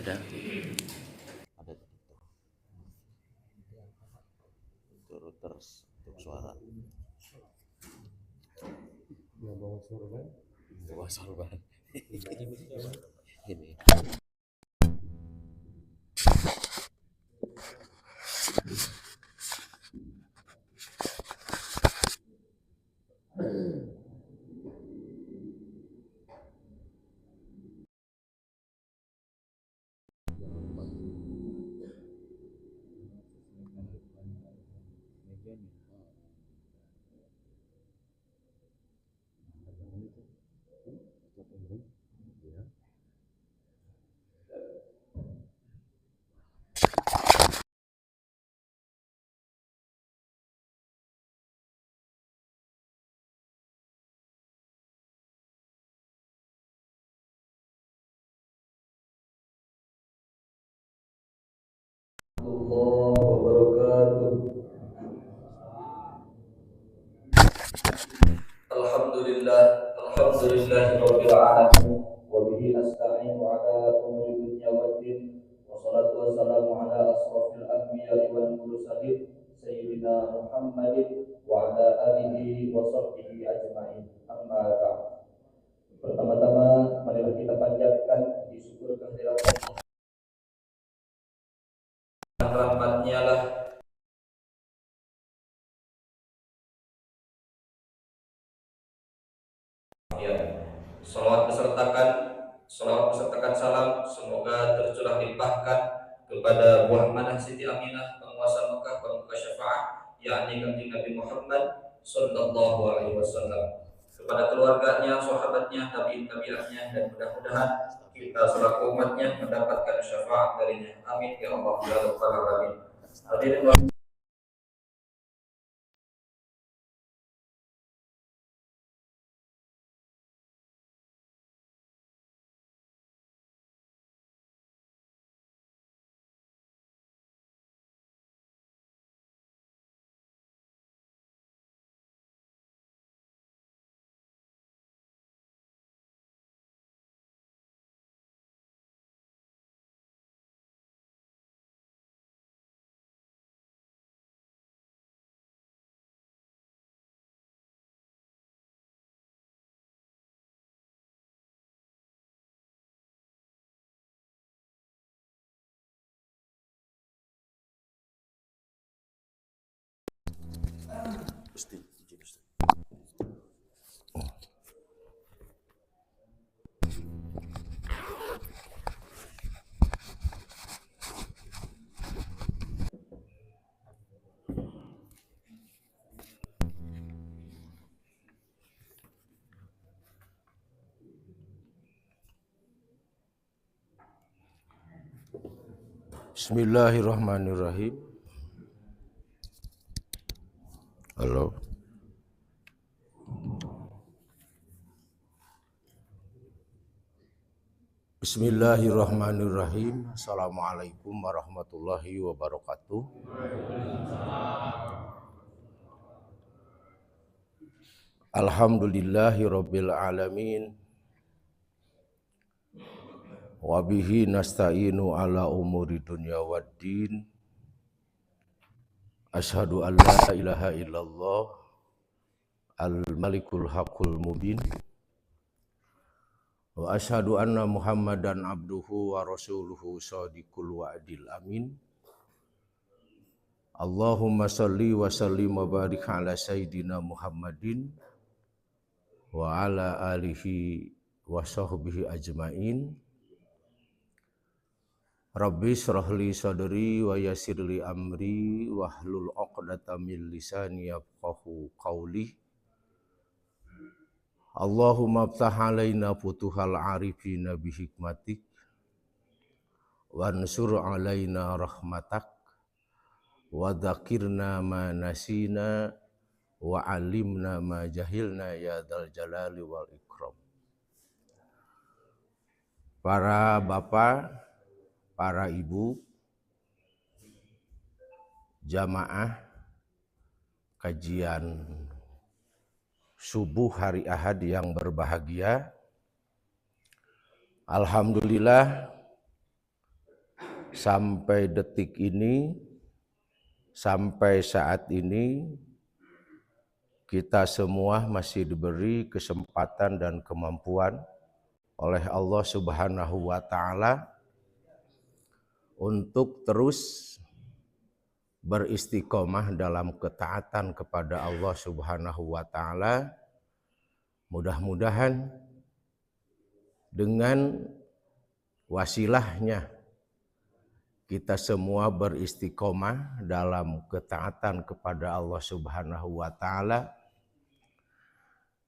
ada itu routers untuk suara yang bawa sorban ini. Alhamdulillahirabbil alamin wa bihi nasta'inu ala umuri dunya waddin wassalatu wassalamu ala asrofil anbiya'i wal mursalin sayyidina Muhammadin wa ala alihi wa sahbihi ajma'in. Amma ba'd. Pertama-tama marilah kita panjatkan puji syukur kehadirat Allah. Rahmat-Nya lah Salawat besertakan salam semoga tercurah limpahkan kepada buah manah Siti Aminah, penguasa Mekah, pembuka syafaat, yakni Kanjeng Nabi Muhammad sallallahu alaihi wasallam, kepada keluarganya, sahabatnya, tabi'in-tabi'atnya, dan mudah-mudahan kita selaku umatnya mendapatkan syafaat darinya. Amin ya Allah ya rabbal alamin. Hadirin Bismillahirrahmanirrahim. Halo. Bismillahirrahmanirrahim. Assalamualaikum warahmatullahi wabarakatuh. Alhamdulillahirabbil alamin. Wa bihi nasta'inu ala umuri dunya waddin. Asyhadu an la ilaha illallah al-malikul haqqul mubin. Wa asyhadu anna Muhammadan abduhu wa rasuluhu shadiqul wa'dil amin. Allahumma shalli wa sallim wa barik ala sayyidina Muhammadin wa ala alihi wa sahbihi ajmain. Rabbi shrah li sadri wa yassir li amri wahlul 'uqdatam min lisani yafqahu qawli. Allahumma aftah alaina futuhal arifina bihikmatik wansur alaina rahmatak wa dzakirna ma nasina wa alimna ma jahilna ya dzal jalali wal ikram. Para bapak, para ibu, jamaah kajian subuh hari Ahad yang berbahagia. Alhamdulillah sampai detik ini, sampai saat ini, kita semua masih diberi kesempatan dan kemampuan oleh Allah Subhanahu wa Ta'ala untuk terus beristiqomah dalam ketaatan kepada Allah Subhanahu wa Ta'ala. Mudah-mudahan dengan wasilahnya kita semua beristiqomah dalam ketaatan kepada Allah Subhanahu wa Ta'ala,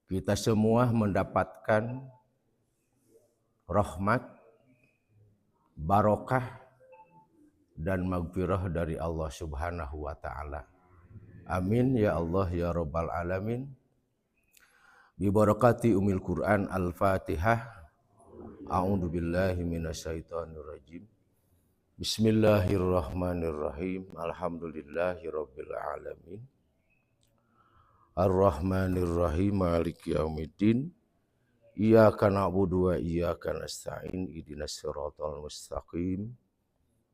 kita semua mendapatkan rahmat, barokah, dan maghfirah dari Allah Subhanahu wa Ta'ala. Amin ya Allah ya Rabbal Alamin. Bi barakati umil Quran Al-Fatihah. A'udzu billahi minasyaitonir rajim. Bismillahirrahmanirrahim. Alhamdulillahirabbil alamin. Ar-Rahmanirrahim. Maliki yaumiddin. Iyyaka na'budu wa iyyaka nasta'in. Ihdinas siratal mustaqim.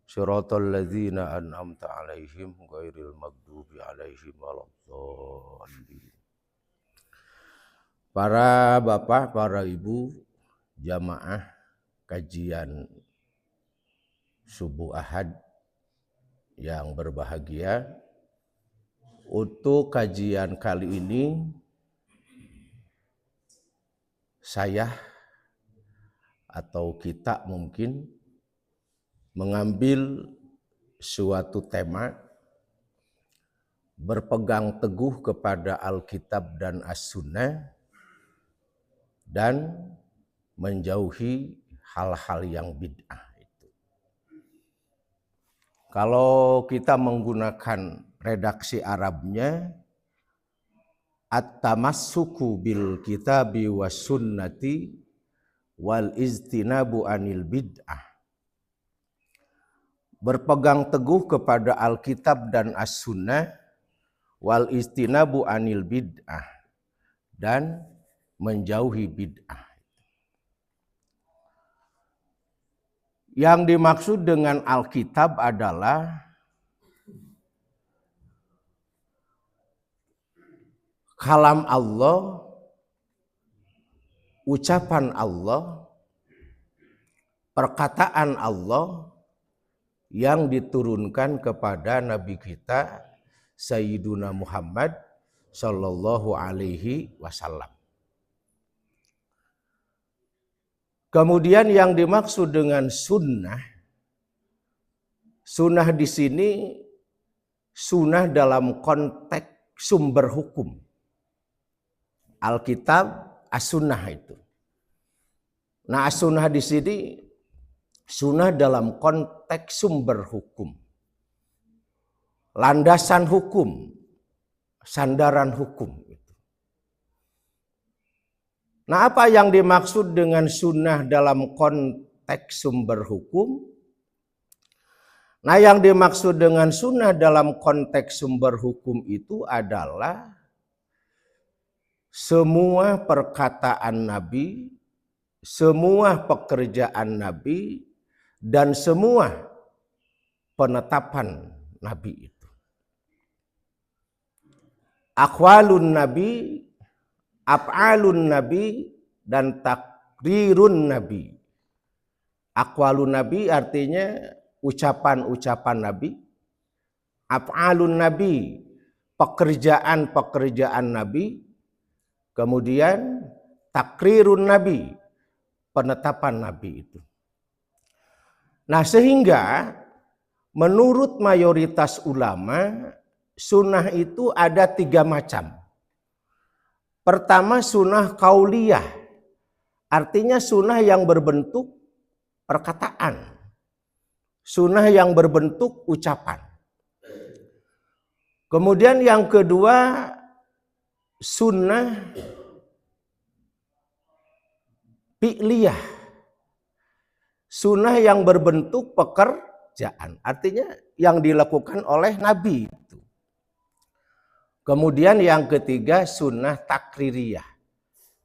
Shiratal ladzina an'amta 'alaihim ghairil maghdubi 'alaihim waladdallin. Para bapak, para ibu, jamaah kajian subuh Ahad yang berbahagia, untuk kajian kali ini saya atau kita mungkin mengambil suatu tema berpegang teguh kepada Alkitab dan As-Sunnah dan menjauhi hal-hal yang bid'ah. Kalau kita menggunakan redaksi Arabnya, at-tamassuku bil kitabi was sunnati wal istinabu anil bid'ah. Berpegang teguh kepada Alkitab dan As-Sunnah wal istinabu anil bid'ah, dan menjauhi bid'ah. Yang dimaksud dengan Alkitab adalah kalam Allah, ucapan Allah, perkataan Allah yang diturunkan kepada Nabi kita Sayyiduna Muhammad Sallallahu Alaihi Wasallam. Kemudian yang dimaksud dengan sunnah, sunnah di sini sunnah dalam konteks sumber hukum. Alkitab, as-sunnah itu. Nah, as-sunnah di sini sunnah dalam konteks sumber hukum. Landasan hukum, sandaran hukum. Nah, apa yang dimaksud dengan sunnah dalam konteks sumber hukum? Nah, yang dimaksud dengan sunnah dalam konteks sumber hukum itu adalah semua perkataan Nabi, semua pekerjaan Nabi, dan semua penetapan Nabi itu. Aqwalun Nabi, af'alun Nabi, dan takrirun Nabi. Aqwalun Nabi artinya ucapan-ucapan Nabi. Af'alun Nabi, pekerjaan-pekerjaan Nabi. Kemudian takrirun Nabi, penetapan Nabi itu. Nah, sehingga menurut mayoritas ulama, sunnah itu ada 3 macam. Pertama, sunnah qauliyah, artinya sunnah yang berbentuk perkataan, sunnah yang berbentuk ucapan. Kemudian yang kedua, sunnah fi'liyah, sunnah yang berbentuk pekerjaan, artinya yang dilakukan oleh Nabi. Kemudian yang ketiga, sunnah takririyah,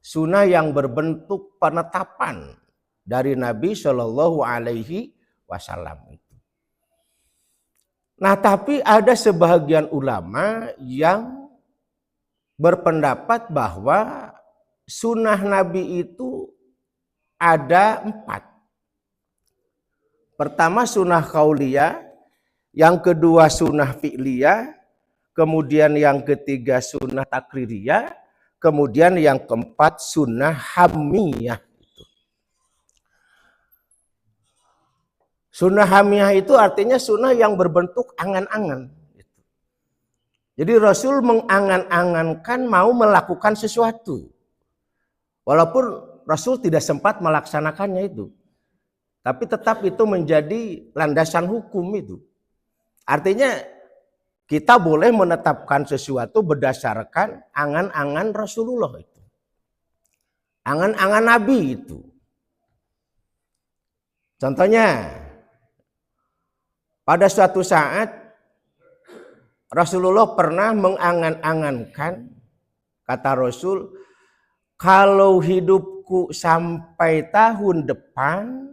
sunnah yang berbentuk penetapan dari Nabi Shallallahu Alaihi Wasallam itu. Nah, tapi ada sebagian ulama yang berpendapat bahwa sunnah Nabi itu ada 4. Pertama sunnah qauliyah, yang kedua sunnah fi'liyah, kemudian yang ketiga sunnah takririyah, kemudian yang keempat sunnah hamiyah. Sunnah hamiyah itu artinya sunnah yang berbentuk angan-angan. Jadi Rasul mengangan-angankan mau melakukan sesuatu. Walaupun Rasul tidak sempat melaksanakannya itu. Tapi tetap itu menjadi landasan hukum itu. Artinya kita boleh menetapkan sesuatu berdasarkan angan-angan Rasulullah itu. Angan-angan Nabi itu. Contohnya, pada suatu saat Rasulullah pernah mengangan-angankan, kata Rasul, kalau hidupku sampai tahun depan,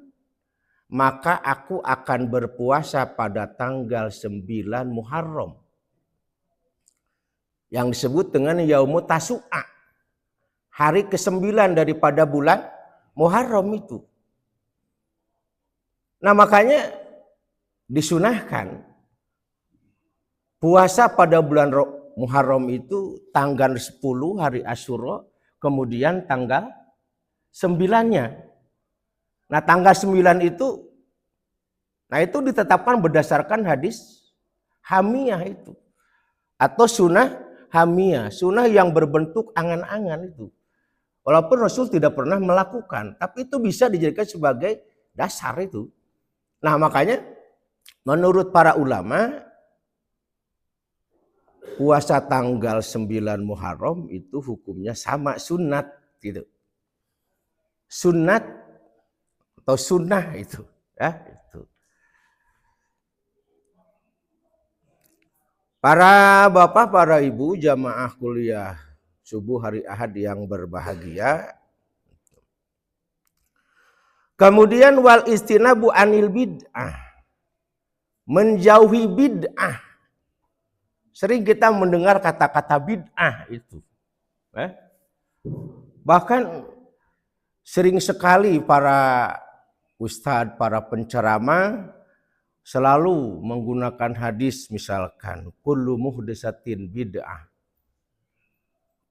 maka aku akan berpuasa pada tanggal 9 Muharram. Yang disebut dengan Yaumut Tasu'a. Hari ke-9 daripada bulan Muharram itu. Nah, makanya disunahkan puasa pada bulan Muharram itu tanggal 10 hari Asyura, kemudian tanggal 9-nya. Nah, tanggal 9 itu ditetapkan berdasarkan hadis hamiyah itu. Atau sunnah hamiyah, sunnah yang berbentuk angan-angan itu. Walaupun Rasul tidak pernah melakukan, tapi itu bisa dijadikan sebagai dasar itu. Nah, makanya menurut para ulama, puasa tanggal 9 Muharram itu hukumnya sama sunat gitu. Sunat atau sunnah itu, ya itu. Para bapak, para ibu jamaah kuliah subuh hari Ahad yang berbahagia. Kemudian wal istinabu anil bid'ah. Menjauhi bid'ah. Sering kita mendengar kata-kata bid'ah itu. Bahkan sering sekali para ustadz, para penceramah selalu menggunakan hadis misalkan kullu muhdatsatin bid'ah.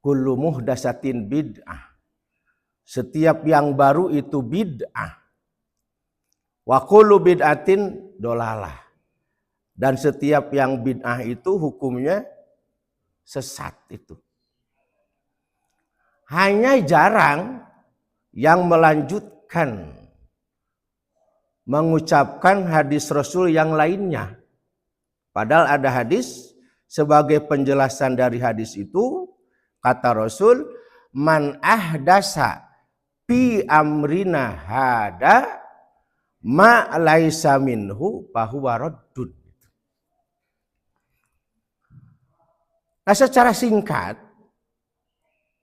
Kullu muhdatsatin bid'ah. Setiap yang baru itu bid'ah. Wa kullu bid'atin dolalah. Dan setiap yang bid'ah itu hukumnya sesat itu. Hanya jarang yang melanjutkan mengucapkan hadis Rasul yang lainnya. Padahal ada hadis sebagai penjelasan dari hadis itu, kata Rasul, man ahdasa fi amrina hada ma laisa minhu fahuwa raddun. Nah, secara singkat,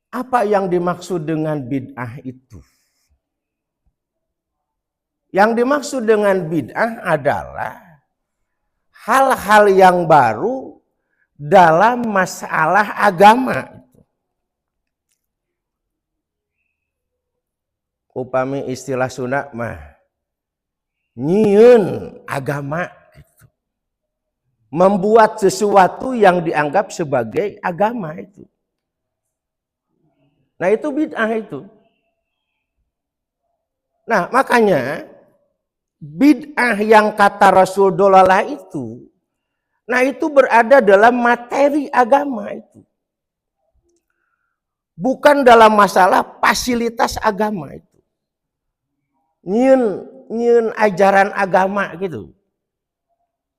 apa yang dimaksud dengan bid'ah itu? Yang dimaksud dengan bid'ah adalah hal-hal yang baru dalam masalah agama. Upami istilah Sunda mah nyieun agama gitu. Membuat sesuatu yang dianggap sebagai agama itu. Nah, itu bid'ah itu. Nah, makanya bid'ah yang kata Rasul dolalah itu, nah itu berada dalam materi agama itu. Bukan dalam masalah fasilitas agama itu. Nyieun ajaran agama gitu.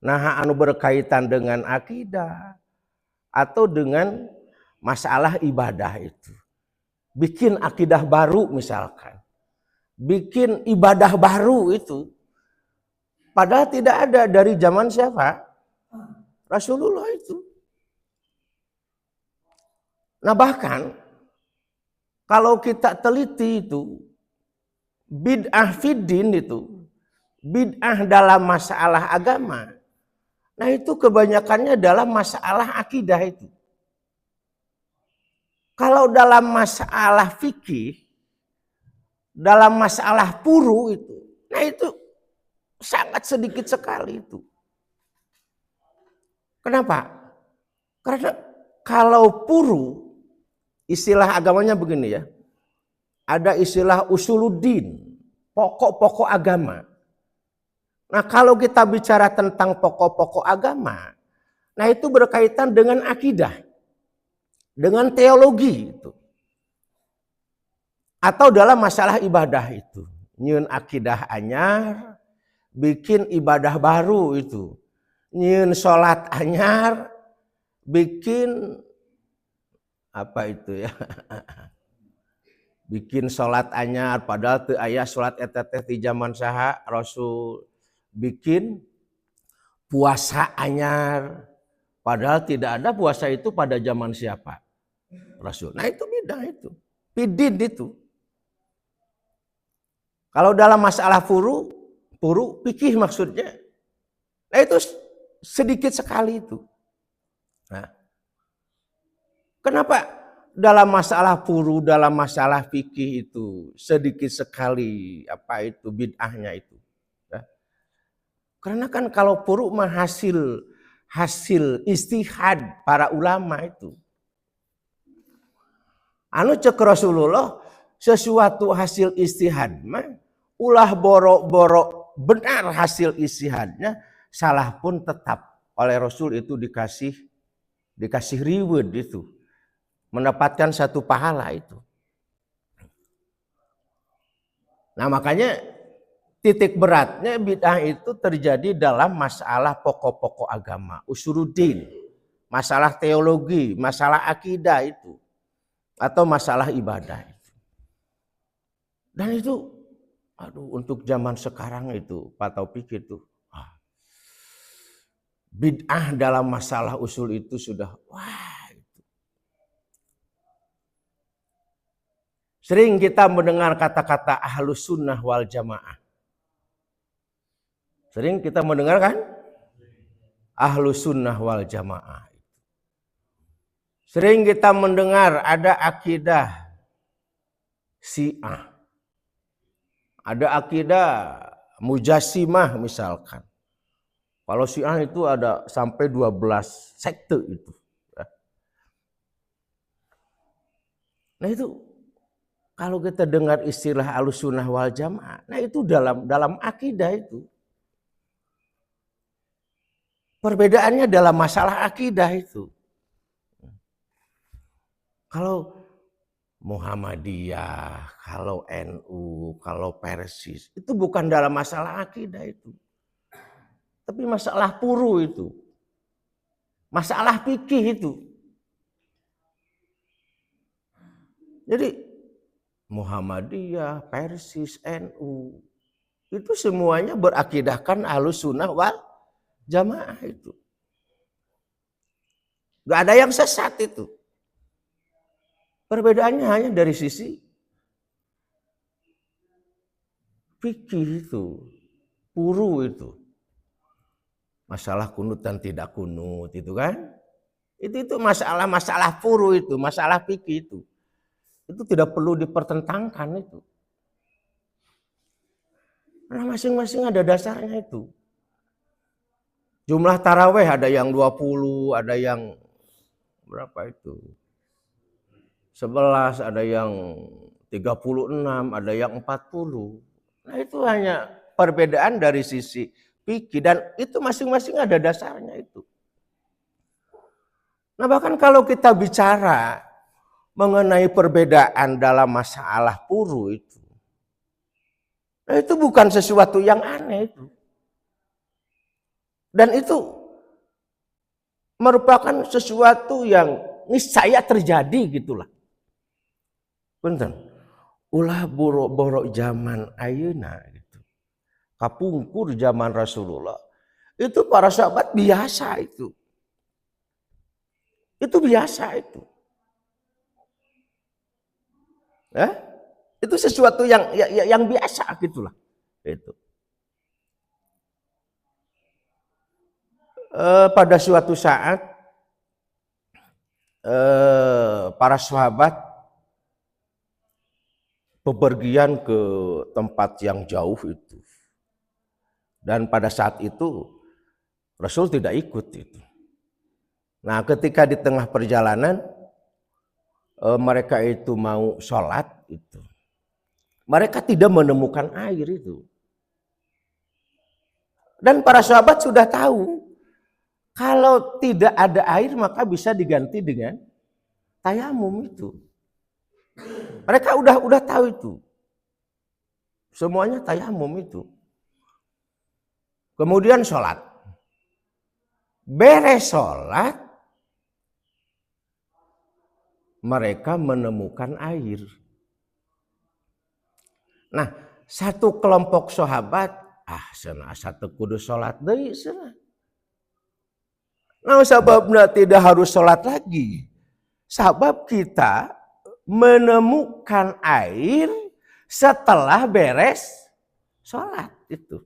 Nah, anu berkaitan dengan akidah atau dengan masalah ibadah itu. Bikin akidah baru misalkan. Bikin ibadah baru itu. Padahal tidak ada dari zaman siapa? Rasulullah itu. Nah, bahkan kalau kita teliti itu, bid'ah fiddin itu, bid'ah dalam masalah agama, Nah itu kebanyakannya dalam masalah akidah itu. Kalau dalam masalah fikih, dalam masalah puru itu, nah itu sangat sedikit sekali itu. Kenapa? Karena kalau puru, istilah agamanya begini ya, ada istilah usuluddin, pokok-pokok agama. Nah kalau kita bicara tentang pokok-pokok agama, nah itu berkaitan dengan akidah, dengan teologi itu. Atau dalam masalah ibadah itu. Nyun akidah anyar, bikin ibadah baru itu. Nyun sholat anyar, bikin apa itu ya? Bikin sholat anyar, padahal teu aya sholat eta teh di zaman saha Rasul. Bikin puasa anyar, padahal tidak ada puasa itu pada zaman siapa? Rasul. Nah itu bid'ah itu. Bidin itu. Kalau dalam masalah puru fikih maksudnya, nah itu sedikit sekali itu. Nah, kenapa dalam masalah puru, dalam masalah fikih itu sedikit sekali apa itu bid'ahnya itu? Ya. Karena kan kalau puru mah hasil istihad para ulama itu. Anu cek Rasulullah sesuatu hasil istihad mah ulah borok-borok benar hasil istihadnya, salah pun tetap oleh Rasul itu dikasih reward itu, mendapatkan satu pahala itu. Nah makanya titik beratnya bid'ah itu terjadi dalam masalah pokok-pokok agama, usuluddin, masalah teologi, masalah akidah itu, atau masalah ibadah itu. Dan itu untuk zaman sekarang itu, Pak Taufik itu, bid'ah dalam masalah usul itu sudah, itu. Sering kita mendengar kata-kata ahlus sunnah wal jamaah. Sering kita mendengar kan? Ahlus sunnah wal jamaah. Sering kita mendengar ada akidah Syiah. Ada akidah Mujassimah misalkan. Kalau Syiah itu ada sampai 12 sekte itu. Nah itu kalau kita dengar istilah Ahlussunnah wal Jamaah, nah itu dalam akidah itu. Perbedaannya dalam masalah akidah itu. Kalau Muhammadiyah, kalau NU, kalau Persis, itu bukan dalam masalah akidah itu. Tapi masalah puru itu. Masalah fikih itu. Jadi Muhammadiyah, Persis, NU, itu semuanya berakidahkan Ahlussunnah wal Jamaah itu. Gak ada yang sesat itu. Perbedaannya hanya dari sisi fikih itu, puru itu. Masalah kunut dan tidak kunut itu kan. Itu masalah puru itu, masalah fikih itu. Itu tidak perlu dipertentangkan itu. Karena masing-masing ada dasarnya itu. Jumlah taraweh ada yang 20, ada yang berapa itu? 11, ada yang 36, ada yang 40. Nah itu hanya perbedaan dari sisi fikih dan itu masing-masing ada dasarnya itu. Nah bahkan kalau kita bicara mengenai perbedaan dalam masalah puru itu, nah itu bukan sesuatu yang aneh itu. Dan itu merupakan sesuatu yang niscaya terjadi gitulah. Punten. Ulah borok-borok zaman ayeuna gitu. Kapungkur zaman Rasulullah. Itu para sahabat biasa itu. Itu biasa itu. Itu sesuatu yang biasa gitulah. Itu. pada suatu saat para sahabat bepergian ke tempat yang jauh itu. Dan pada saat itu Rasul tidak ikut itu. Nah, ketika di tengah perjalanan mereka itu mau sholat itu, mereka tidak menemukan air itu. Dan para sahabat sudah tahu kalau tidak ada air maka bisa diganti dengan tayamum itu. Mereka udah tahu itu. Semuanya tayamum itu. Kemudian sholat. Beres sholat, mereka menemukan air. Nah, satu kelompok sahabat, satu kudu sholat deui cenah. Nah, sebabnya tidak harus sholat lagi. Sebab kita menemukan air setelah beres sholat itu.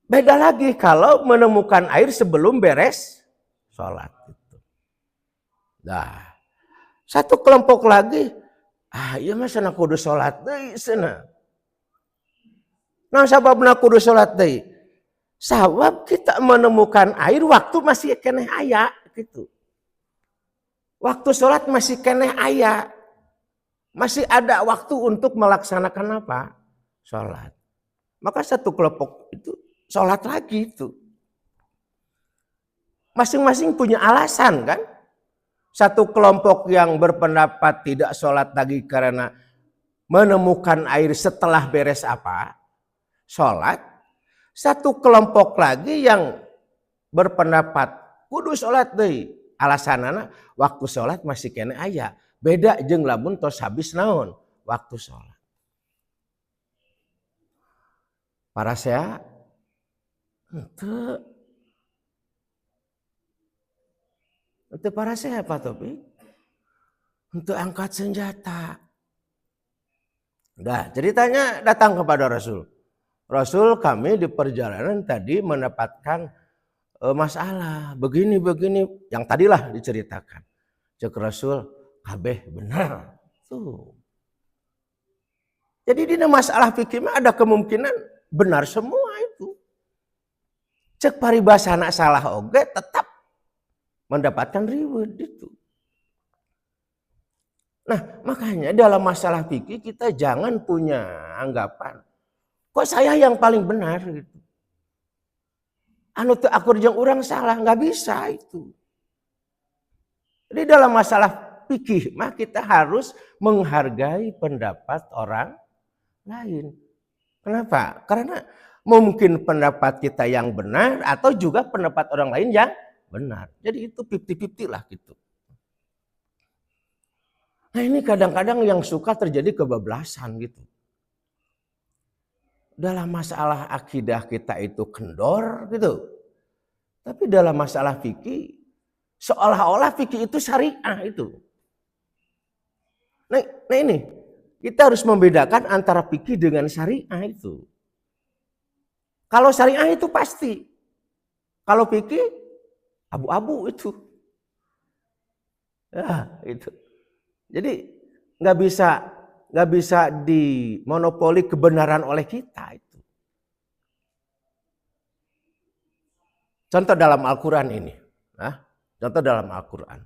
Beda lagi kalau menemukan air sebelum beres sholat itu. Nah, satu kelompok lagi, iya mah cenah kudu sholat deui cenah. Nah, sababna kudu sholat deui. Sabab kita menemukan air waktu masih keneh aya gitu. Waktu sholat masih keneh aya. Masih ada waktu untuk melaksanakan apa? Sholat. Maka satu kelompok itu sholat lagi itu. Masing-masing punya alasan kan. Satu kelompok yang berpendapat tidak sholat lagi karena menemukan air setelah beres apa? Sholat. Satu kelompok lagi yang berpendapat kudu sholat deui. Alasanana waktu sholat masih kena aya. Beda jeung lamun tos habis naon waktu sholat. Para saya Untuk para saya apa Topik? Untuk angkat senjata. Nah, ceritanya datang kepada Rasul. Rasul kami di perjalanan tadi mendapatkan masalah begini yang tadilah diceritakan. Cek Rasul, kabeh benar. Tuh. Jadi di masalah fikih ada kemungkinan benar semua itu. Cek paribasana salah oge tetap mendapatkan ribut itu. Nah, makanya dalam masalah fikih kita jangan punya anggapan kok saya yang paling benar gitu. Anu teu akur jeung urang salah, nggak bisa itu. Jadi dalam masalah fikih mah kita harus menghargai pendapat orang lain. Kenapa? Karena mungkin pendapat kita yang benar atau juga pendapat orang lain yang benar. Jadi itu 50-50 lah gitu. Nah, ini kadang-kadang yang suka terjadi kebablasan gitu. Dalam masalah akidah kita itu kendor gitu. Tapi dalam masalah fikih seolah-olah fikih itu syariah itu. Nah ini kita harus membedakan antara fikih dengan syariah itu. Kalau syariah itu pasti. Kalau fikih abu-abu itu. Ya, itu. Jadi nggak bisa dimonopoli kebenaran oleh kita itu. Contoh dalam Al-Quran ini. Contoh dalam Al-Quran.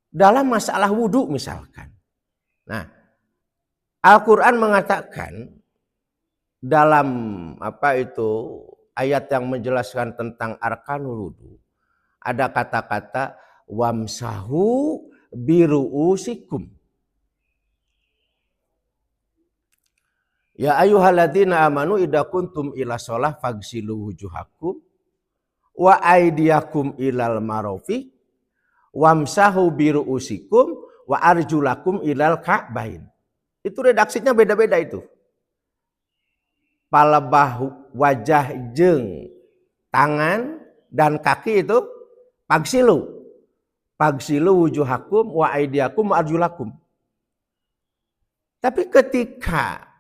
Dalam masalah wudhu misalkan. Nah, Al-Quran mengatakan dalam ayat yang menjelaskan tentang arkanul wudhu. Ada kata-kata wamsahu biru'usikum. Ya ayyuhalladzina amanu idza kuntum ila shalah fagsilu wujuhakum wa aydiyakum ilal marafiq wamsahu biru'usikum wa arjulakum ilal ka'bain. Itu redaksinya beda-beda itu. Palebah wajah jeung tangan dan kaki itu fagsilu. Fagsilu wujuhakum wa aydiyakum wa arjulakum. Tapi ketika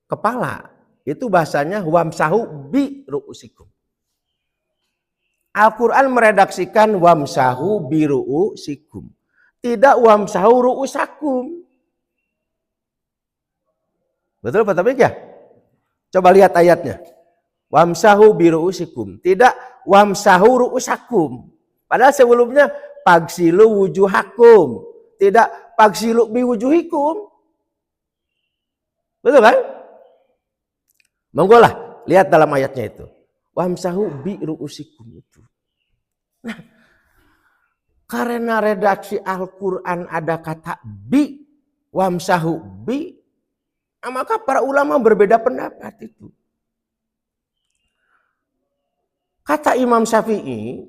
kepala itu bahasanya wamsahu bi ru'usikum. Al-Quran meredaksikan wamsahu bi ru'usikum. Tidak wamsahu ru'usakum. Betul Pak Taufik ya? Coba lihat ayatnya. Wamsahu bi ru'usikum. Tidak wamsahu ru'usakum. Padahal sebelumnya pagsilu wujuhakum. Tidak pagsilu bi wujuhikum. Betul kan? Monggolah, lihat dalam ayatnya itu. Wamsahu bi ru'usikum itu. Nah, karena redaksi Al-Quran ada kata bi, wamsahu bi, maka para ulama berbeda pendapat itu. Kata Imam Syafi'i,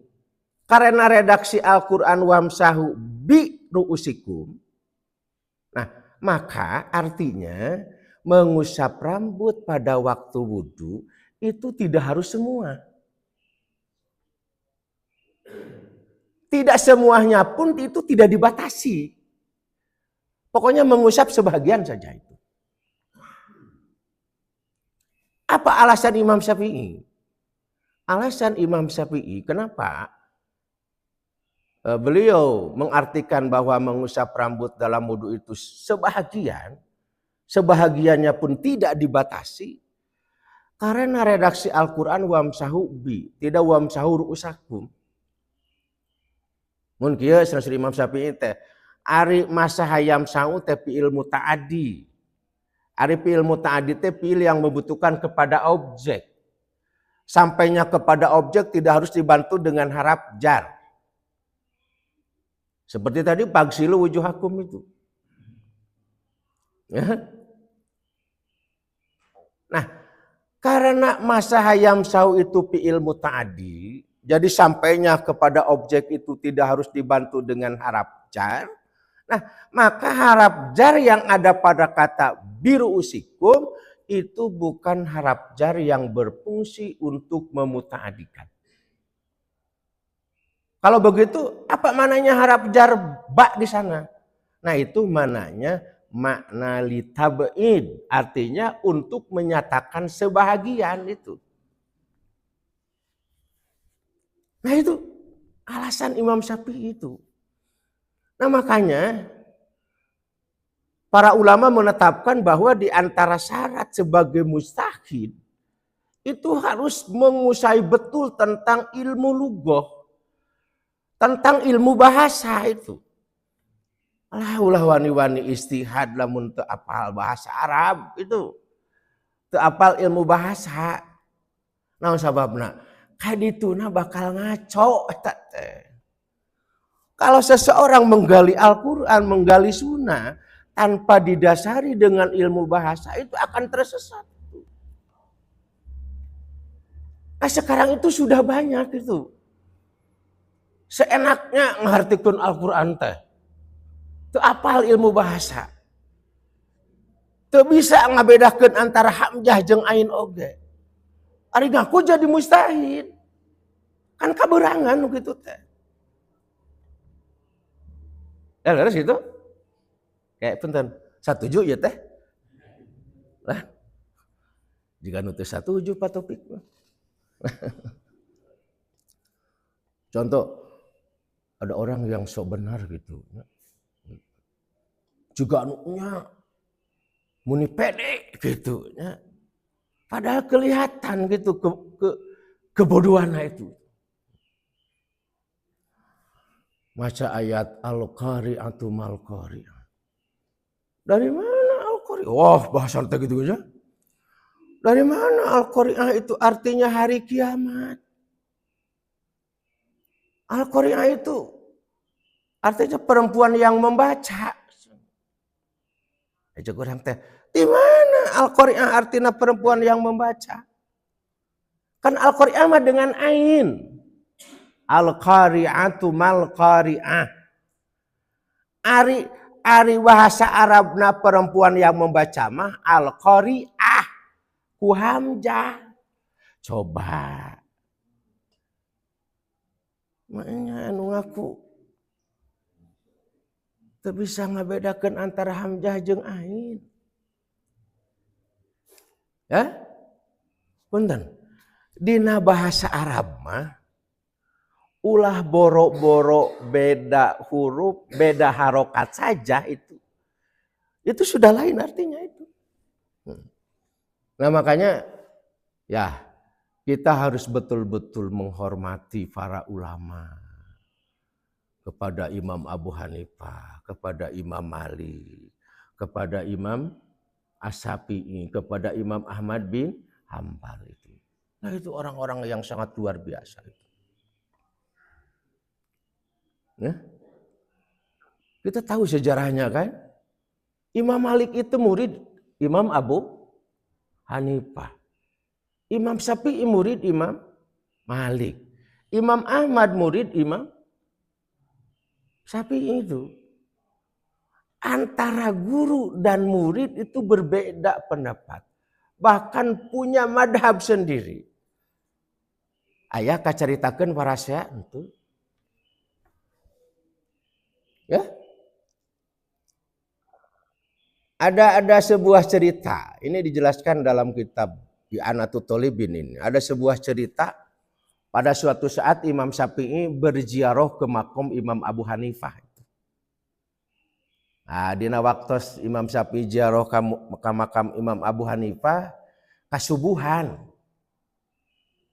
karena redaksi Al-Quran wamsahu bi ru'usikum, nah maka artinya mengusap rambut pada waktu wudhu itu tidak harus semua. Tidak semuanya pun itu tidak dibatasi. Pokoknya mengusap sebagian saja itu. Apa alasan Imam Syafi'i? Alasan Imam Syafi'i kenapa beliau mengartikan bahwa mengusap rambut dalam wudhu itu sebahagiannya pun tidak dibatasi. Karena redaksi Al-Quran wamsahu bi, tidak wamsahu ru'usakum. Mun kieu sanes Imam Syafi'i teh ari masa hayam sau teh fi'il muta'addi. Ari fi'il muta'addi teh fi'il yang membutuhkan kepada objek. Sampainya kepada objek tidak harus dibantu dengan haraf jar. Seperti tadi pagsilu wujuhakum itu. Ya. Nah, karena masa hayam sau itu fi'il muta'addi, jadi sampainya kepada objek itu tidak harus dibantu dengan haraf jar. Nah, maka haraf jar yang ada pada kata biru usikum itu bukan haraf jar yang berfungsi untuk memuta'adikan. Kalau begitu, apa mananya haraf jar ba di sana? Nah, itu mananya makna litab'id, artinya untuk menyatakan sebahagian itu. Nah itu alasan Imam Syafi'i itu. Nah makanya para ulama menetapkan bahwa di antara syarat sebagai mustahid itu harus menguasai betul tentang ilmu lughah, tentang ilmu bahasa itu. Ulah wani-wani istihad lamun teu apal bahasa Arab itu. Teu apal ilmu bahasa. Naon sababna? Kadituna bakal ngaco eta teh. Kalau seseorang menggali Al-Quran, menggali sunnah tanpa didasari dengan ilmu bahasa itu akan tersesat. Nah sekarang itu sudah banyak itu. Seenaknya ngartikeun Al-Quran teh. Teu apal ilmu bahasa. Teu bisa ngabedakeun antara hamzah jeung ain oge. Ari ngaku jadi mustahid. Kan kaberangan gitu teh. Ya leres gitu. Kayak punten, satuju ya teh. Lah. Jika nu teu satuju Pak Taufik. Contoh, ada orang yang sok benar gitu. Juga anunya muni pede gitu. Padahal kelihatan gitu kebodohannya itu. Maca ayat Al-Qari'atu mal-Qari'ah. Dari mana Al-Qari'ah? Wah, bahasan teh gitu aja. Dari mana Al-Qari'ah itu artinya hari kiamat? Al-Qari'ah itu artinya perempuan yang membaca. Aja kurang teh. Di mana Al-Qari'ah artinya perempuan yang membaca? Kan Al-Qari'ah mah dengan ain. Al-Qari'atu mal-Qari'ah. Ari bahasa Arabna perempuan yang membaca mah Al-Qari'ah. Ku hamzah. Coba. Makanya anu ngaku teu bisa ngabedakeun antara hamzah jeung ain. Ya? Punten. Dina bahasa Arab mah ulah boro-boro beda huruf, beda harokat saja itu. Itu sudah lain artinya itu. Nah makanya ya kita harus betul-betul menghormati para ulama. Kepada Imam Abu Hanifah, kepada Imam Malik, kepada Imam As-Syafi'i, kepada Imam Ahmad bin Hanbal itu. Nah itu orang-orang yang sangat luar biasa. Ya. Kita tahu sejarahnya kan. Imam Malik itu murid Imam Abu Hanifah. Imam Syafi'i murid Imam Malik. Imam Ahmad murid Imam Syafi'i itu. Antara guru dan murid itu berbeda pendapat. Bahkan punya madhab sendiri. Ayah kacaritakeun para saya itu. Ya. Ada sebuah cerita. Ini dijelaskan dalam kitab I'anatul Thalibin ini. Ada sebuah cerita pada suatu saat Imam Syafi'i berziarah ke makom Imam Abu Hanifah. Nah, dina waktu Imam Syafi'i ziarah ke makam Imam Abu Hanifah kasubuhan.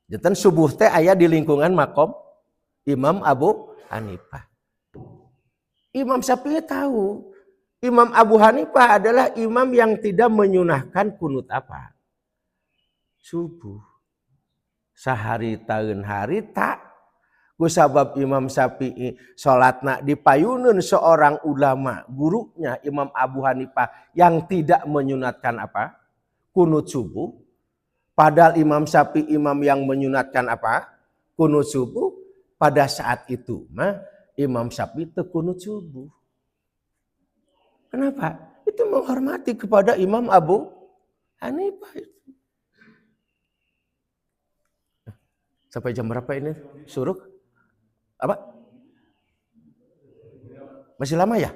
Janten subuh teh aya di lingkungan makom Imam Abu Hanifah. Imam Syafi'i tahu Imam Abu Hanifah adalah imam yang tidak menyunahkan kunut apa? Subuh. Sahari tahun hari tak. Kusabab Imam Syafi'i sholatna dipayunun seorang ulama gurunya Imam Abu Hanifah yang tidak menyunatkan apa? Kunut subuh. Padahal Imam Syafi'i imam yang menyunatkan apa? Kunut subuh. Pada saat itu mah Imam Syafi'i itu kunut subuh. Kenapa? Itu menghormati kepada Imam Abu Hanifah. Sampai jam berapa ini? Suruh? Apa? Masih lama ya?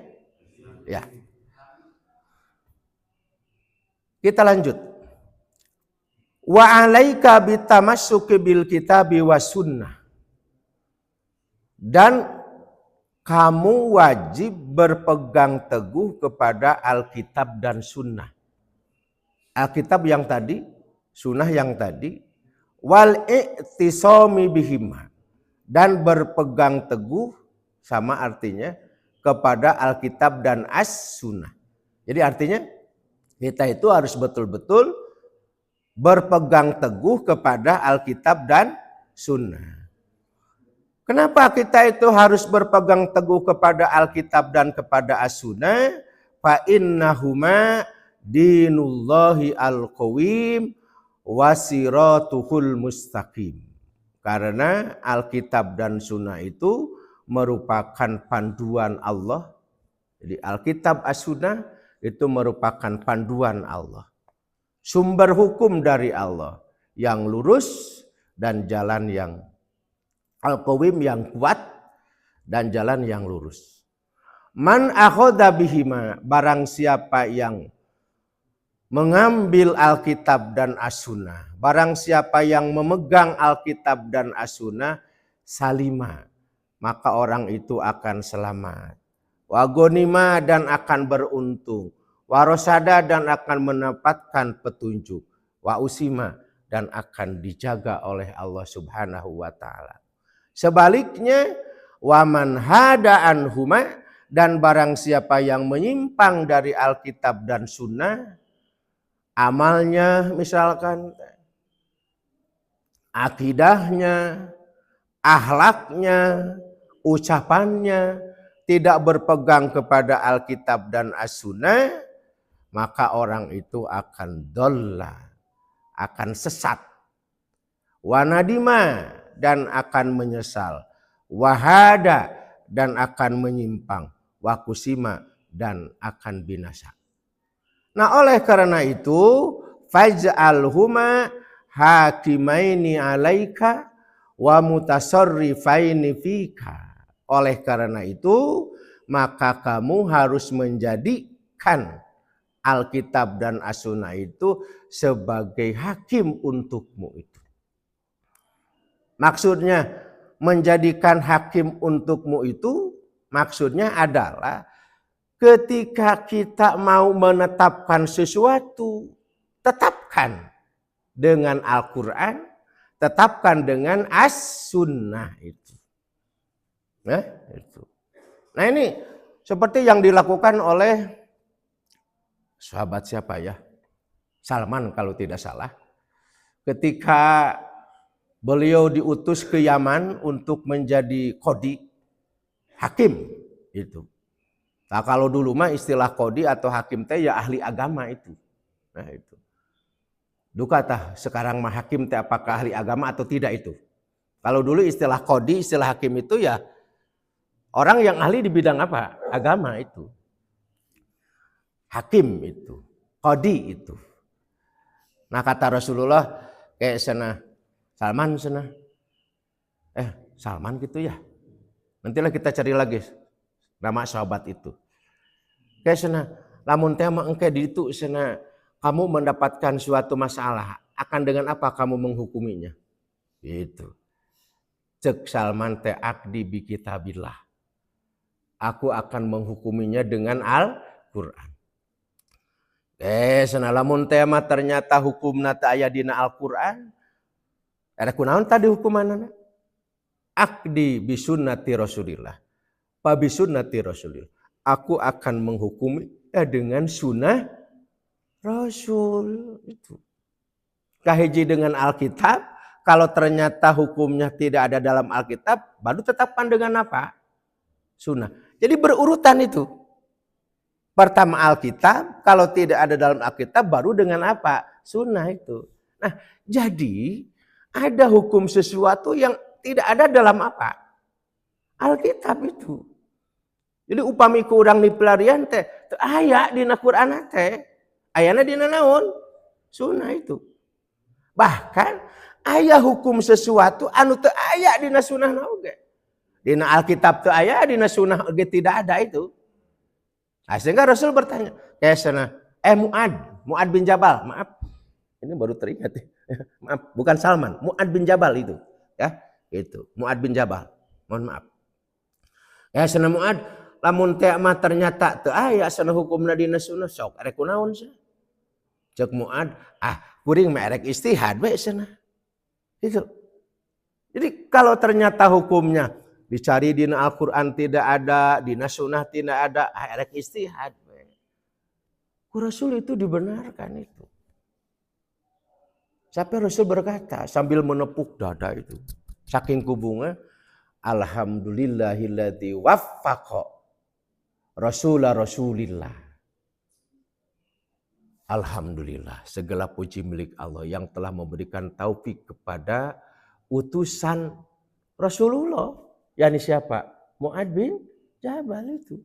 Ya. Kita lanjut. Wa 'alaika bitamassuki bil kitabi was sunnah. Dan kamu wajib berpegang teguh kepada Alkitab dan Sunnah. Alkitab yang tadi, Sunnah yang tadi, wal i'tisami bihima, dan berpegang teguh sama artinya kepada Alkitab dan As-Sunnah. Jadi artinya kita itu harus betul-betul berpegang teguh kepada Alkitab dan Sunnah. Kenapa kita itu harus berpegang teguh kepada Alkitab dan kepada As-Sunnah? Fa innahuma dinullahi al-qawim wasiratuhul mustaqim. Karena Alkitab dan Sunnah itu merupakan panduan Allah. Jadi Alkitab As-Sunnah itu merupakan panduan Allah. Sumber hukum dari Allah yang lurus dan jalan yang al-qawim yang kuat dan jalan yang lurus. Man akhadha bihima, barang siapa yang mengambil Alkitab dan As-Sunnah, barang siapa yang memegang Alkitab dan As-Sunnah, salima, maka orang itu akan selamat. Wa ghanima, dan akan beruntung. Wa rasada, dan akan mendapatkan petunjuk. Wa usima, dan akan dijaga oleh Allah Subhanahu wa taala. Sebaliknya, waman hada anhuma, dan barang siapa yang menyimpang dari Alkitab dan Sunnah, amalnya misalkan, akidahnya, akhlaknya, ucapannya tidak berpegang kepada Alkitab dan As-Sunnah, maka orang itu akan dolla, akan sesat. Wanadima, dan akan menyesal. Wahada, dan akan menyimpang. Wakusima, dan akan binasa. Nah oleh karena itu, faj'alhuma hakimaini alaika wa mutasarrifaini fika. Oleh karena itu, maka kamu harus menjadikan Alkitab dan As-Sunnah itu sebagai hakim untukmu itu. Maksudnya menjadikan hakim untukmu itu maksudnya adalah ketika kita mau menetapkan sesuatu, tetapkan dengan Al-Quran, tetapkan dengan As-Sunnah itu. Nah ini seperti yang dilakukan oleh sahabat siapa ya? Salman kalau tidak salah. Ketika beliau diutus ke Yaman untuk menjadi qadi, hakim itu. Nah kalau dulu mah istilah qadi atau hakim teh ya ahli agama itu. Nah itu. Duka tah sekarang mah hakim teh apakah ahli agama atau tidak itu. Kalau dulu istilah qadi, istilah hakim itu ya orang yang ahli di bidang apa? Agama itu. Hakim itu, qadi itu. Nah kata Rasulullah kayak sana Salman sana. Salman gitu ya. Nantilah kita cari lagi nama sahabat itu. Kayak sana lamun teh mah engke di itu sana kamu mendapatkan suatu masalah, akan dengan apa kamu menghukuminya? Gitu. Cek Salman teh akdi bi kitabillah. Aku akan menghukuminya dengan Al-Qur'an. Sana lamun teh mah ternyata hukumna teh aya dina Al-Qur'an. Ada kunaon tadi hukumanana? Akdi bisunnati Rasulillah. Pa bisunnati Rasulillah. Aku akan menghukumi dengan sunnah Rasul itu. Kahiji dengan Alkitab, kalau ternyata hukumnya tidak ada dalam Alkitab, baru tetapkan dengan apa? Sunnah. Jadi berurutan itu. Pertama Alkitab, kalau tidak ada dalam Alkitab, baru dengan apa? Sunnah itu. Nah, jadi ada hukum sesuatu yang tidak ada dalam apa? Alkitab itu. Jadi upami ku urang di pelarian teh, aya dina Qur'an teh, ayana dina naon? Sunnah itu. Bahkan aya hukum sesuatu anu teu aya dina sunnah oge. Dina Alkitab teu aya, dina sunnah oge tidak ada itu. Nah, sehingga Rasul bertanya, kayak sana, Mu'ad bin Jabal, maaf. Ini baru teringat ya. Maaf, bukan Salman, Mu'ad bin Jabal itu, ya. Itu, Mu'ad bin Jabal. Mohon maaf. Ya sana Mu'ad, lamun teh mah ternyata teu aya sana hukumna dina sunnah sok arek kunaon sih? Cek Mu'ad, kuring mah arek istihad we sana. Itu. Jadi kalau ternyata hukumnya dicari dina Al-Quran tidak ada, dina sunnah tidak ada, arek istihad we. Ku Rasul itu dibenarkan itu. Sampai Rasul berkata sambil menepuk dada itu. Saking kubungnya, alhamdulillahilladzi waffaqa Rasulillah. Alhamdulillah, segala puji milik Allah yang telah memberikan taufik kepada utusan Rasulullah. Yani siapa? Mu'ad bin Jabal itu.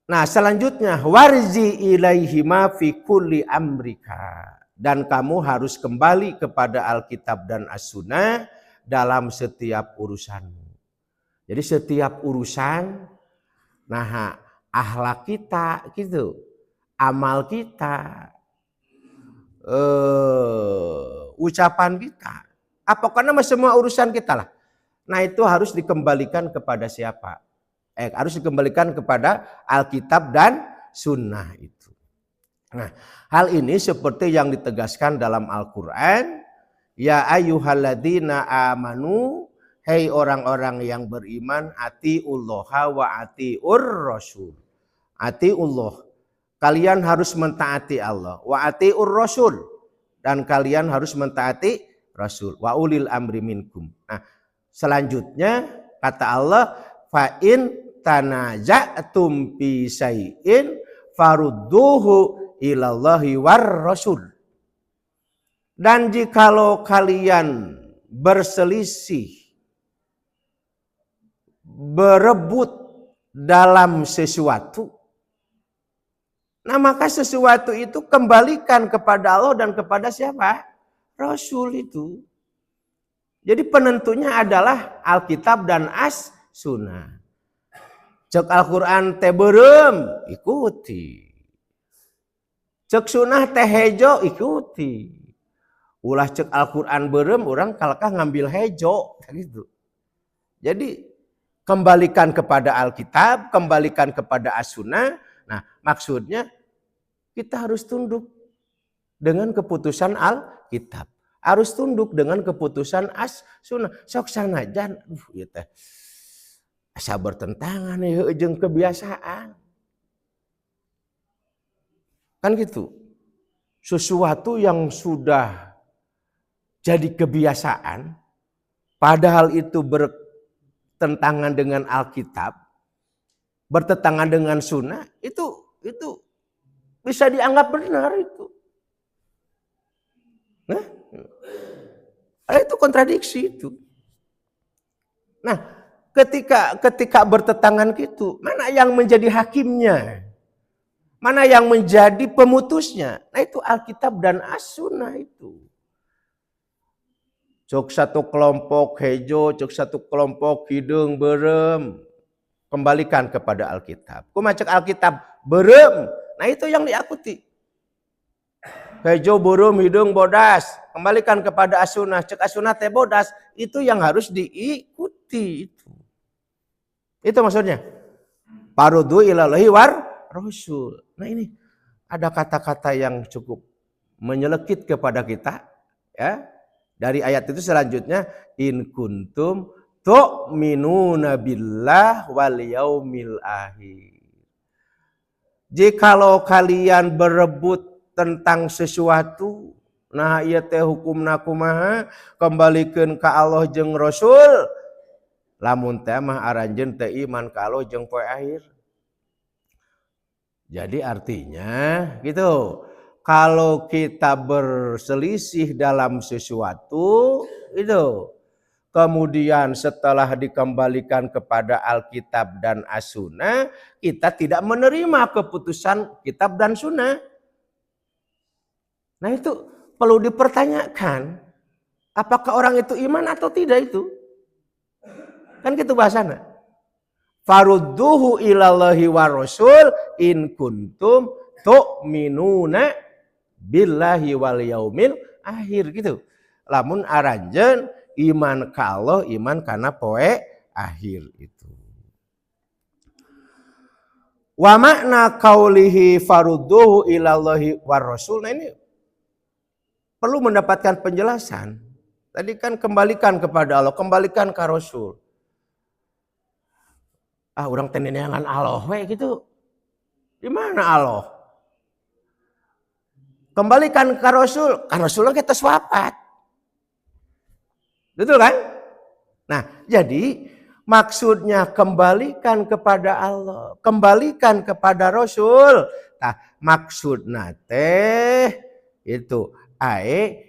Nah selanjutnya warji ilaihi ma fi kulli amrika, dan kamu harus kembali kepada Alkitab dan As-Sunnah dalam setiap urusanmu. Jadi setiap urusan, nah akhlak kita gitu, amal kita, ucapan kita, pokoknya semua urusan kita lah. Nah itu harus dikembalikan kepada siapa? Harus dikembalikan kepada Alkitab dan Sunnah itu. Nah, hal ini seperti yang ditegaskan dalam Al-Quran. Ya ayyuhalladzina amanu, hei orang-orang yang beriman, atiullaha wa atiur rasul. Atiullah, kalian harus mentaati Allah. Wa atiur rasul, dan kalian harus mentaati Rasul. Wa ulil amri minkum. Nah, selanjutnya kata Allah, fa in tanaza'tum fi syai'in farudduhu ilallahi war rasul. Dan jikalau kalian berselisih, berebut dalam sesuatu, nah maka sesuatu itu kembalikan kepada Allah dan kepada siapa? Rasul itu. Jadi penentunya adalah Alkitab dan As-Sunnah. Cek Al-Quran teh beureum, ikuti. Cek sunnah teh hejo, ikuti. Ulah cek Al-Quran beureum, orang kalkah ngambil hejo. Gitu. Jadi kembalikan kepada Alkitab, kembalikan kepada As-Sunnah. Nah maksudnya kita harus tunduk dengan keputusan Alkitab. Harus tunduk dengan keputusan As-Sunnah. Sok sanajan, ieu teh asa bertentangan ya jeung kebiasaan. Kan gitu. Sesuatu yang sudah jadi kebiasaan, padahal itu bertentangan dengan Alkitab, bertentangan dengan Sunnah, itu bisa dianggap benar itu. Nah, itu kontradiksi itu. Nah, ketika bertentangan gitu, mana yang menjadi hakimnya? Mana yang menjadi pemutusnya? Nah itu Alkitab dan As-Sunnah itu. Cok satu kelompok hejo, cok satu kelompok hidung beureum. Kembalikan kepada Alkitab. Kumaha cek Alkitab beureum. Nah itu yang diikuti. Hejo beureum hidung bodas. Kembalikan kepada As-Sunnah. Cek As-Sunnah teh bodas. Itu yang harus diikuti itu. Itu maksudnya. Parudu ilallahi war Rasul. Nah ini ada kata-kata yang cukup menyelekit kepada kita. Ya. Dari ayat itu selanjutnya. In kuntum tu'minuna billah wal yaumil akhir. Jikalau kalian berebut tentang sesuatu. Nah ieu teh hukumna kumaha. Kembalikan ke Allah jeung Rasul. Lamun teh mah aranjeun teh iman ka Allah jeung poe akhir. Jadi artinya gitu. Kalau kita berselisih dalam sesuatu itu, kemudian setelah dikembalikan kepada Alkitab dan As-Sunnah, kita tidak menerima keputusan Kitab dan Sunnah. Nah itu perlu dipertanyakan. Apakah orang itu iman atau tidak itu? Kan gitu bahasana. Farudduhu ilallahi wa rasul in kuntum tu'minuna billahi wal yaumil akhir gitu. Lamun aranjeun iman ka Allah, iman kana poe akhir itu. Wa makna qaulihi farudduhu ilallahi wa rasul. Nah ini perlu mendapatkan penjelasan. Tadi kan kembalikan kepada Allah, kembalikan ke Rasul. Orang teneneangan Allah we gitu. Di mana Allah? Kembalikan ke Rasul. Kan Rasulullah kita wafat. Betul kan? Nah, jadi maksudnya kembalikan kepada Allah, kembalikan kepada Rasul. Nah, maksudna teh itu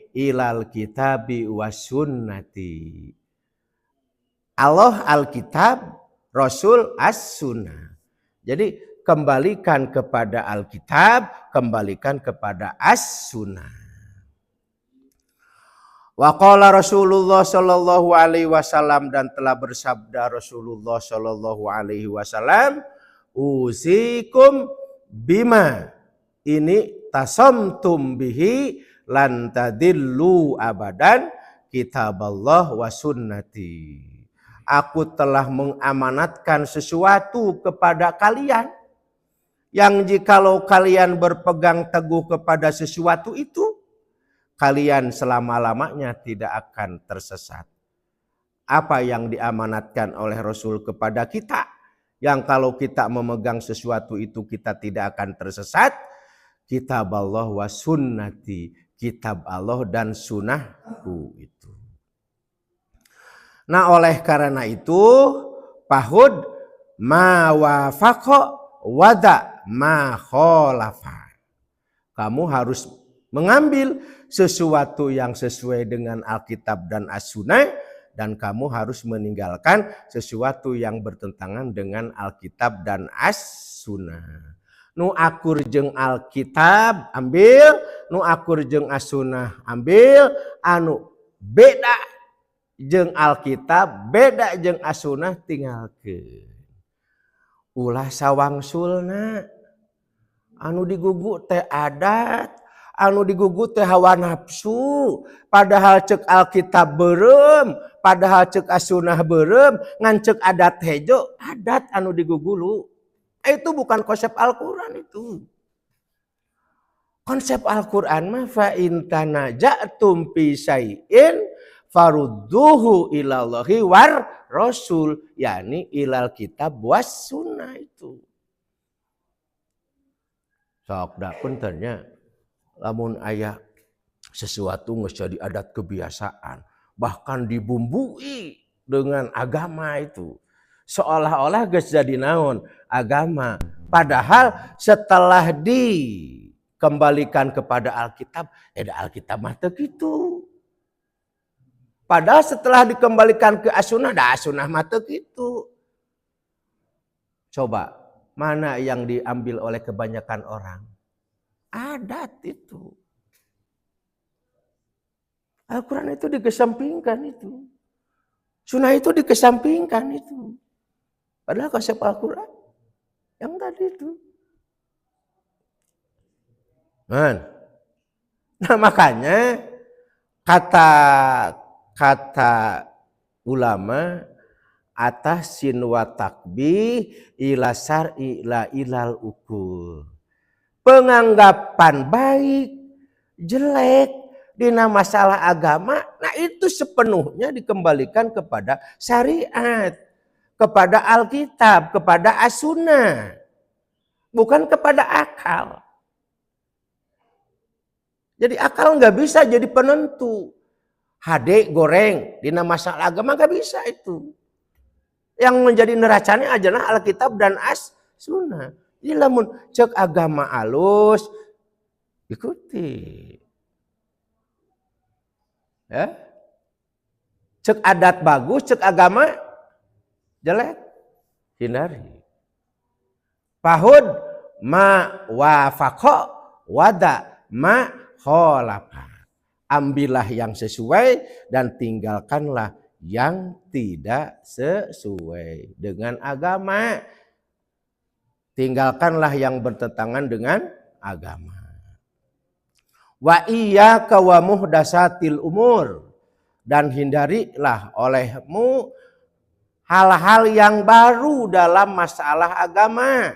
ilal kitabi was sunnati. Allah Alkitab, Rasul As-Sunnah. Jadi kembalikan kepada Alkitab, kembalikan kepada As-Sunnah. Wa qala Rasulullah sallallahu alaihi wasallam, dan telah bersabda Rasulullah sallallahu alaihi wasallam, usikum bima ini tasamtum bihi lan tadillu abadan kitaballah wa sunnati. Aku telah mengamanatkan sesuatu kepada kalian yang jikalau kalian berpegang teguh kepada sesuatu itu, kalian selama-lamanya tidak akan tersesat. Apa yang diamanatkan oleh Rasul kepada kita, yang kalau kita memegang sesuatu itu kita tidak akan tersesat, kitab Allah wa sunnati, kitab Allah dan sunnahku itu. Nah oleh karena itu, pahud ma wafaqa wada ma kholafa. Kamu harus mengambil sesuatu yang sesuai dengan Alkitab dan As-Sunnah, dan kamu harus meninggalkan sesuatu yang bertentangan dengan Alkitab dan As-Sunnah. Nu akur jeung Alkitab ambil, nu akur jeung As-Sunnah ambil, anu beda jeung Alkitab beda jeung asunah tinggalkeun. Ulah sawangsulna anu digugu teh adat, anu digugu teh hawa nafsu, padahal cek Alkitab beureum, padahal cek asunah beureum, ngan cek adat hejo, adat anu digugulu. Itu bukan konsep Al-Qur'an itu. Konsep Al-Qur'an mah fa in tanaja'tum fi syai'in farudduhu ilallahi war rasul, yakni ilal kitab was sunnah itu. Sok da puntennya lamun aya sesuatu geus jadi adat kebiasaan, bahkan dibumbui dengan agama itu. Seolah-olah geus jadi naon? Agama. Padahal setelah dikembalikan kepada Alkitab, Alkitab mah teu kitu. Padahal setelah dikembalikan ke asunah, asunah mah teu kitu. Coba mana yang diambil oleh kebanyakan orang? Adat itu. Al-Quran itu dikesampingkan itu. Sunnah itu dikesampingkan itu. Padahal konsep Al-Quran yang tadi itu. Nah makanya kata ulama atasin wa takbih ila syar'i la ilal ukul. Penganggapan baik, jelek dina masalah agama, nah itu sepenuhnya dikembalikan kepada syariat, kepada Alkitab, kepada as-sunnah, bukan kepada akal. Jadi akal nggak bisa jadi penentu. HD goreng dina masalah agama nggak bisa itu. Yang menjadi neracanya adalah Alkitab dan as-sunnah. Jadi lamun cek agama alus ikuti. Ya. Cek adat bagus, cek agama jelek, hindari. Fahud ma wafaqa wada ma khalafa. Ambillah yang sesuai dan tinggalkanlah yang tidak sesuai dengan agama. Tinggalkanlah yang bertentangan dengan agama. Wa iyyaka wa muhdatsatil umur, dan hindarilah olehmu hal-hal yang baru dalam masalah agama.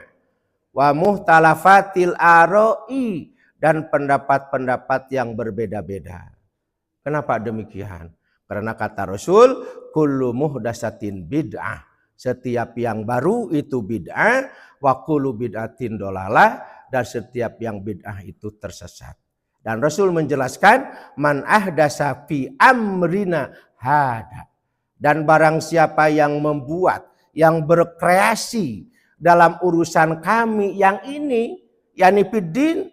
Wa muhtalafatil ara'i, dan pendapat-pendapat yang berbeda-beda. Kenapa demikian? Karena kata Rasul, kullu muhdatsatin bid'ah. Setiap yang baru itu bid'ah, wa kullu bid'atin dolalah, dan setiap yang bid'ah itu tersesat. Dan Rasul menjelaskan, man ahdasa fi amrina hada. Dan barang siapa yang membuat, yang berkreasi dalam urusan kami yang ini, yani fiddin,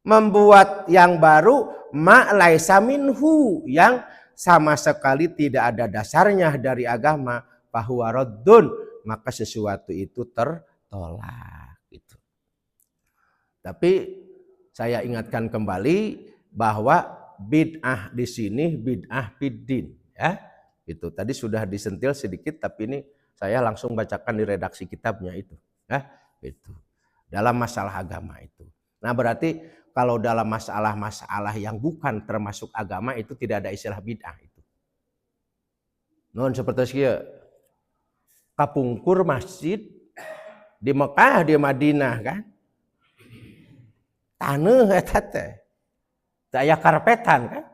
membuat yang baru, ma laisa minhu, yang sama sekali tidak ada dasarnya dari agama, fahuwa raddun, maka sesuatu itu tertolak. Gitu. Tapi saya ingatkan kembali bahwa bid'ah di sini bid'ah fiddin, ya. Itu tadi sudah disentil sedikit, tapi ini saya langsung bacakan di redaksi kitabnya itu, ya. Itu dalam masalah agama itu. Nah berarti kalau dalam masalah-masalah yang bukan termasuk agama itu tidak ada istilah bid'ah itu. Non seperti sekieu. Kapungkur masjid di Mekah, di Madinah kan. Taneuh eta teh. Daya karpetan kan.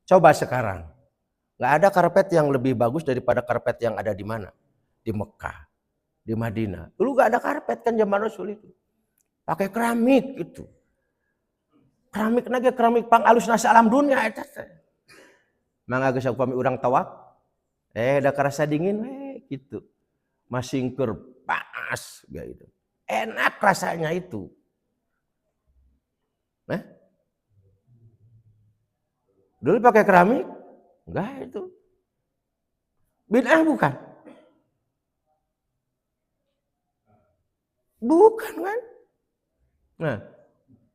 Coba sekarang. Enggak ada karpet yang lebih bagus daripada karpet yang ada di mana? Di Mekah, di Madinah. Dulu enggak ada karpet kan zaman Rasul itu. Pakai keramik itu. Keramik nage keramik pang alusna salam dunia eta teh. Mangga geus upami urang tawaf, da karasa dingin gitu. Masingker panas gitu. Enak rasanya itu. Dulu pakai keramik? Enggak itu. Bid'ah bukan? Bukan kan? Nah,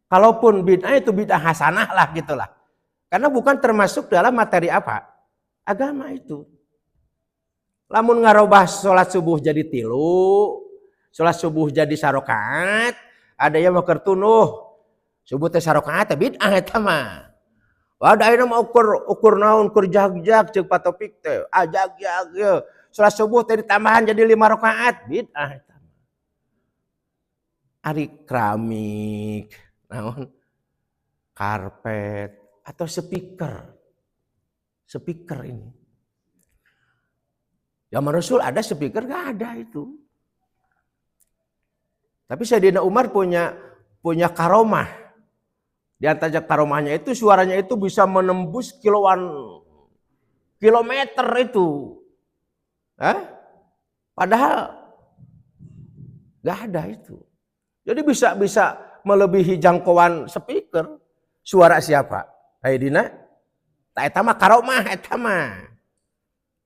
kalaupun bid'ah itu bid'ah hasanah lah gitulah. Karena bukan termasuk dalam materi apa? agama itu. Lamun ngarobah sholat subuh jadi 3, sholat subuh jadi sarokaat, ada yang mau kertunuh subuh teh sarokaat bid'ah eta mah. Wadah ayeuna mah ukur naon ukur jag-jag ceuk Pak Topik teh. Jag-jag ye. Sholat subuh teh ditambahan jadi 5 rakaat bid'ah eta. Ari keramik, naon? Karpet atau speaker. Speaker ini. Zaman Rasul ada speaker, gak ada itu. Tapi Sayyidina Umar punya karomah. Di antara karomahnya itu suaranya itu bisa menembus kilometer itu. Padahal gak ada itu. Jadi bisa melebihi jangkauan speaker. Suara siapa? Sayyidina? Eta mah karomah eta mah.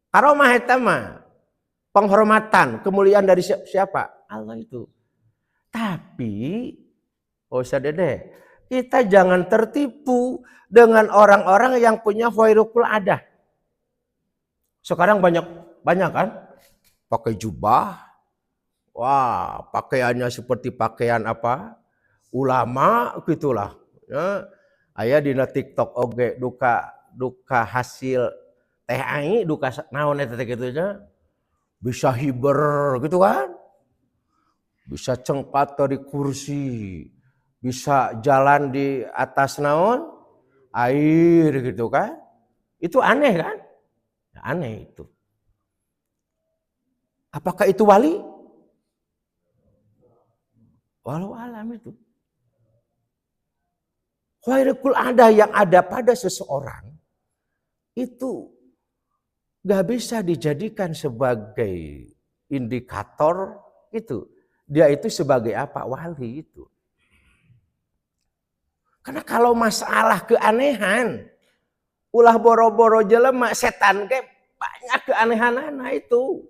Karomah eta mah penghormatan, kemuliaan dari siapa? Allah itu. Tapi Ustaz Dede, kita jangan tertipu dengan orang-orang yang punya khairul adah. Sekarang banyak kan? Pakai jubah. Wah, pakaiannya seperti pakaian apa? Ulama gitulah. Ya. Aya dina TikTok oge duka hasil teh aing duka naon eta teh kitu nya. Bisa hiber gitu kan? Bisa cengkat di kursi, bisa jalan di atas naon? Air gitu kan? Itu aneh kan? Aneh itu. Apakah itu wali? Walau alam itu. Khairul ada yang ada pada seseorang itu gak bisa dijadikan sebagai indikator itu. Dia itu sebagai apa? Wali itu. Karena kalau masalah keanehan, ulah boro-boro jelema setan ke banyak keanehanana itu.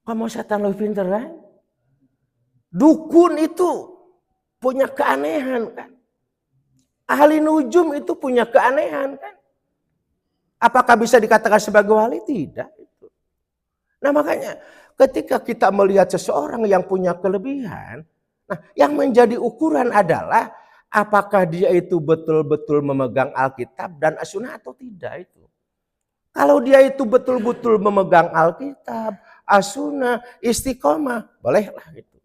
Kamu setan lebih pinter kan? Dukun itu punya keanehan kan? Ahli nujum itu punya keanehan kan? Apakah bisa dikatakan sebagai wali? Tidak. Nah makanya ketika kita melihat seseorang yang punya kelebihan, nah yang menjadi ukuran adalah apakah dia itu betul-betul memegang Alkitab dan As-Sunnah atau tidak itu. Kalau dia itu betul-betul memegang Alkitab, As-Sunnah, istiqomah, bolehlah itu.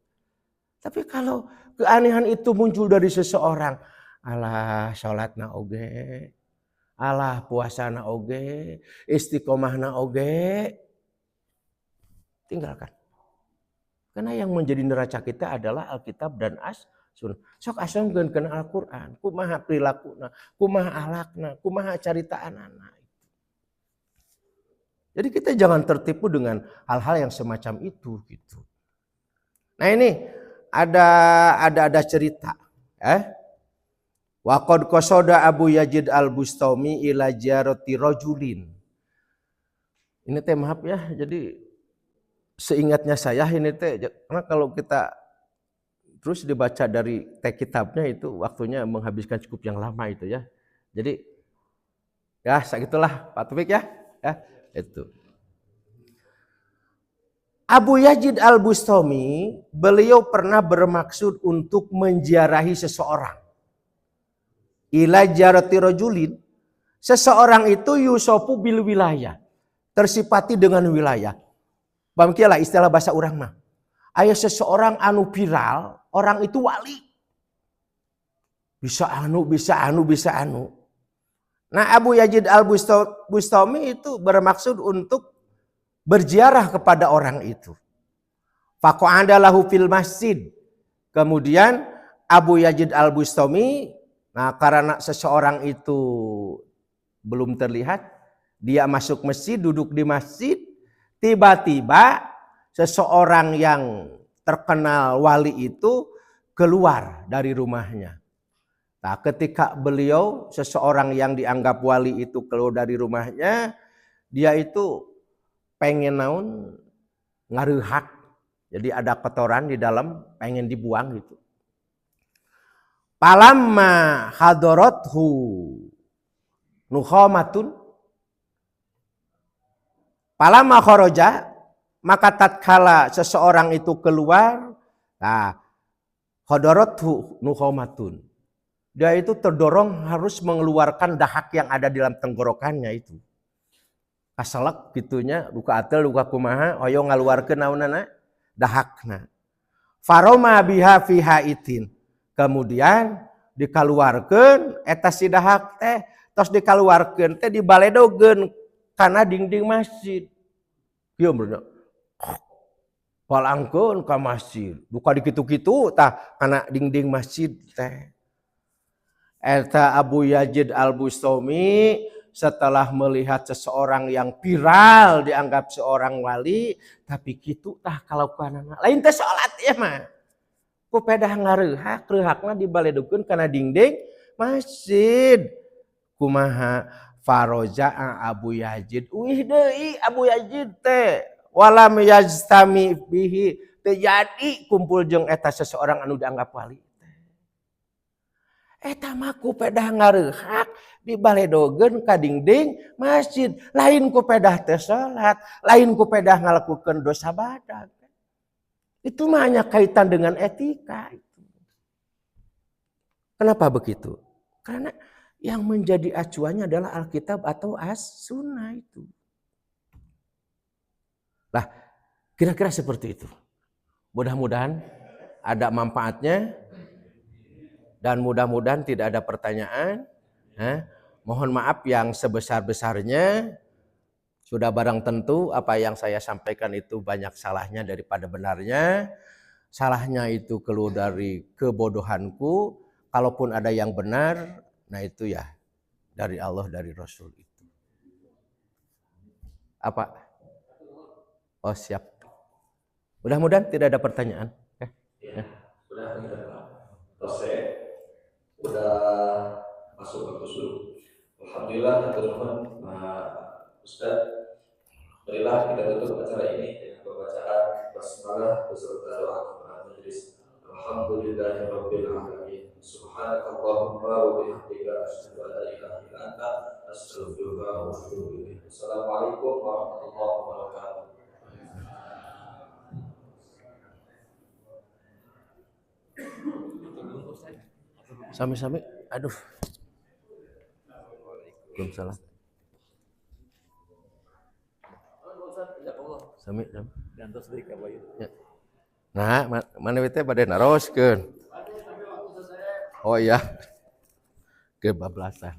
Tapi kalau keanehan itu muncul dari seseorang, alah salatna oge, alah puasana oge, istiqomahna oge, tinggalkan. Karena yang menjadi neraca kita adalah Alkitab dan As-Sunnah. Sok asongkeun kana Al-Qur'an, kumaha prilakuna, kumaha alakna, kumaha caritaanana. Jadi kita jangan tertipu dengan hal-hal yang semacam itu gitu. Nah ini ada cerita. Wa qad qasada Abu Yazid Al-Bustami ila jarati rajulin. Ini teh maaf ya, jadi seingatnya saya ini teh karena kalau kita terus dibaca dari teks kitabnya itu waktunya menghabiskan cukup yang lama itu ya. Jadi ya segitulah Pak Taufik ya. Itu. Abu Yazid Al-Bustami, beliau pernah bermaksud untuk menziarahi seseorang. Ila jarati rajulin, seseorang itu yusofu bil wilayah, tersifati dengan wilayah. Bangkialah istilah bahasa urang mah. Aya seseorang anu viral, orang itu wali. Bisa anu. Nah Abu Yazid Al-Bustami itu bermaksud untuk berziarah kepada orang itu. Faqa'ada lahu fil masjid. Kemudian Abu Yazid Al-Bustami, nah karena seseorang itu belum terlihat, dia masuk masjid, duduk di masjid, tiba-tiba seseorang yang terkenal wali itu keluar dari rumahnya. Nah, ketika beliau, seseorang yang dianggap wali itu keluar dari rumahnya, dia itu pengen naon ngareuhak. Jadi ada kotoran di dalam, pengen dibuang gitu. Palamma hadarathu. nukhomatun. Palama khoroja, maka tatkala seseorang itu keluar, nah, khodorathu nukhomatun. Dia itu terdorong harus mengeluarkan dahak yang ada di dalam tenggorokannya itu. Kasalak gitunya, luka atel, luka kumaha, hoyo ngaluarkeun naonana dahakna. Faroma biha fi haitin. Kemudian dikaluarkeun eta si dahak teh, tos dikaluarkeun teh dibaledogeun kana dinding masjid. Ieu bener. Palangkeun ka masjid. Duka dikitu-kitu tah kana dinding masjid teh. Eta Abu Yazid Al-Bustami setelah melihat seseorang yang viral dianggap seorang wali, tapi kitu tah kalakuanana lain teh salat ya mah. Ku pedah ngareuhak, reuhakna dibaledukeun kana dinding masjid. Kumaha faroja'a Abu Yazid. Uih deui Abu Yazid teh walam yajtami bihi, teu jadi kumpul jeung eta seseorang anu dianggap wali. Eta mah ku pedah ngareuhak dibaledogeun ka dinding masjid, lain ku pedah teh salat, lain ku pedah ngalakukeun dosa badag. Itu mah hanya kaitan dengan etika. Kenapa begitu? Karena yang menjadi acuannya adalah Alkitab atau As-Sunnah itu. Lah, kira-kira seperti itu. Mudah-mudahan ada manfaatnya. Dan mudah-mudahan tidak ada pertanyaan. Mohon maaf yang sebesar-besarnya. Sudah barang tentu apa yang saya sampaikan itu banyak salahnya daripada benarnya. Salahnya itu keluar dari kebodohanku. Kalaupun ada yang benar, nah itu ya dari Allah, dari Rasul itu. Apa? Oh siap. Mudah-mudahan tidak ada pertanyaan. Ya, sudah selesai. Udah masuk ke usul. Alhamdulillah, teman-teman, Ustaz, marilah kita tutup acara ini dengan pembacaan basmalah beserta doa kepada majelis. Alhamdulillahirabbil alamin. Subhanakallahumma wa bihamdika asyhadu an la ilaha illa anta astaghfiruka wa atubu ilaik. Assalamualaikum warahmatullahi wabarakatuh. Sami-sami, aduh. Waalaikumsalam. Sami. Ya. Nah, mana teh bade naroskeun. Oh iya. Kebablasan.